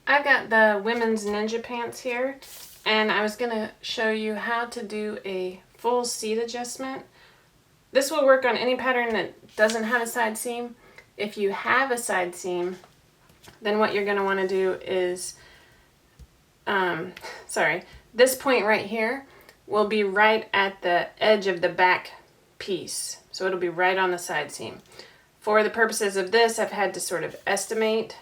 I've got the women's Ninja pants here, and I was going to show you how to do a full seat adjustment. This will work on any pattern that doesn't have a side seam. If you have a side seam, then what you're going to want to do is, this point right here will be right at the edge of the back piece. So it'll be right on the side seam. For the purposes of this, I've had to sort of estimate,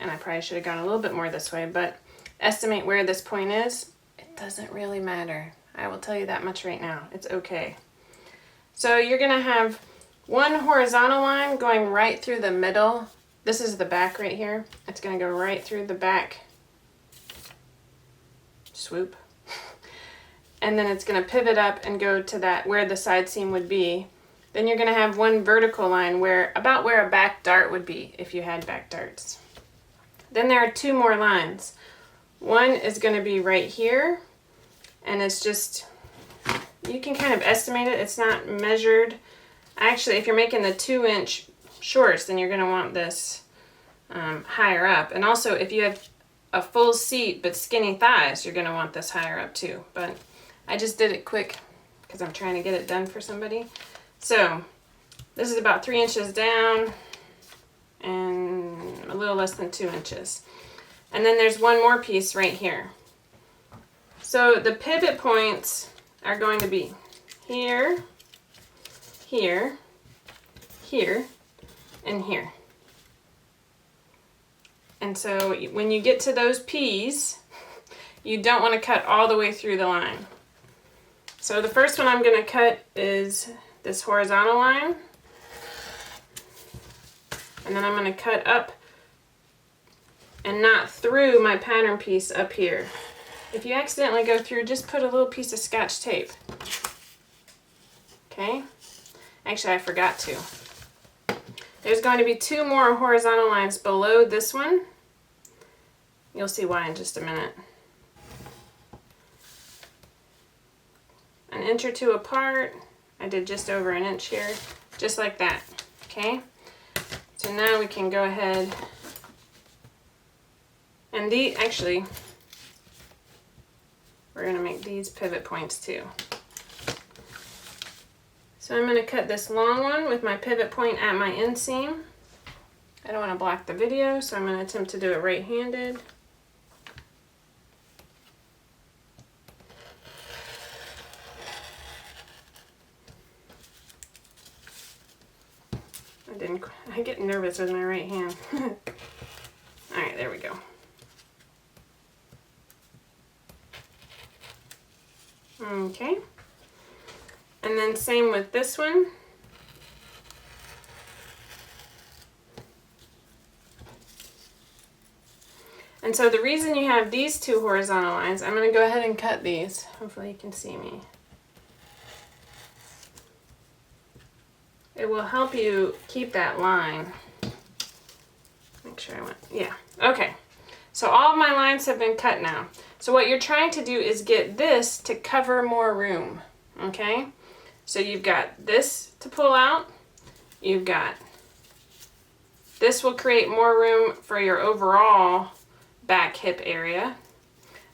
and I probably should have gone a little bit more this way, but estimate where this point is. It doesn't really matter. I will tell you that much right now. It's okay. So you're going to have one horizontal line going right through the middle. This is the back right here. It's going to go right through the back swoop. And then it's going to pivot up and go to that where the side seam would be. Then you're going to have one vertical line about where a back dart would be if you had back darts. Then there are two more lines. One is going to be right here, and it's just, you can kind of estimate it. It's not measured. Actually, if you're making the 2-inch shorts, then you're going to want this higher up. And also, if you have a full seat but skinny thighs, you're going to want this higher up too. But I just did it quick because I'm trying to get it done for somebody. So this is about 3 inches down and a little less than 2 inches. And then there's one more piece right here. So the pivot points are going to be here, here, here, and here. And so when you get to those P's, you don't want to cut all the way through the line. So the first one I'm going to cut is this horizontal line. And then I'm going to cut up and not through my pattern piece up here. If you accidentally go through, just put a little piece of Scotch tape. Okay? Actually, I forgot to. There's going to be two more horizontal lines below this one. You'll see why in just a minute. An inch or two apart. I did just over an inch here, just like that. Okay? So now we can go ahead and actually, we're going to make these pivot points too. So I'm going to cut this long one with my pivot point at my inseam. I don't want to block the video, so I'm going to attempt to do it right-handed. I get nervous with my right hand. Alright, there we go. Okay. And then same with this one. And so the reason you have these two horizontal lines, I'm going to go ahead and cut these. Hopefully you can see me. It will help you keep that line. Make sure I went, yeah, okay. So all of my lines have been cut now. So what you're trying to do is get this to cover more room, okay? So you've got this to pull out. You've got, this will create more room for your overall back hip area.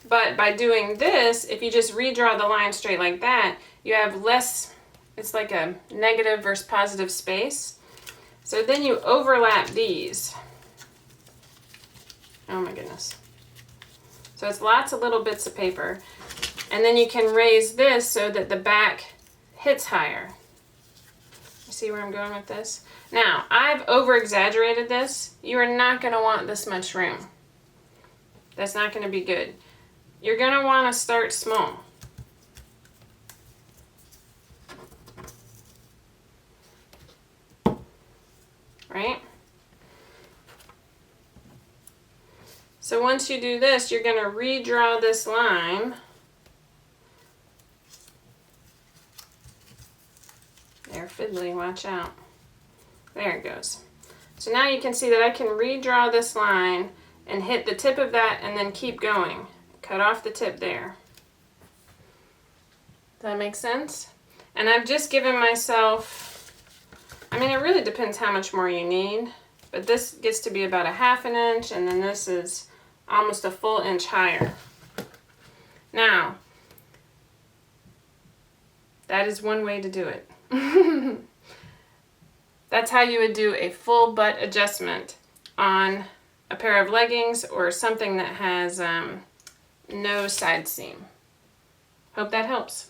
But by doing this, if you just redraw the line straight like that, you have less, it's like a negative versus positive space. So then you overlap these. Oh my goodness. So it's lots of little bits of paper. And then you can raise this so that the back hits higher. You see where I'm going with this? Now, I've over-exaggerated this. You are not going to want this much room. That's not going to be good. You're going to want to start small. Right? So once you do this, you're going to redraw this line. They're fiddly, watch out. There it goes. So now you can see that I can redraw this line and hit the tip of that and then keep going. Cut off the tip there. Does that make sense? And I've just given myself, I mean, it really depends how much more you need, but this gets to be about 1/2 inch, and then this is almost a full inch higher. Now, that is one way to do it. That's how you would do a full butt adjustment on a pair of leggings or something that has no side seam. Hope that helps.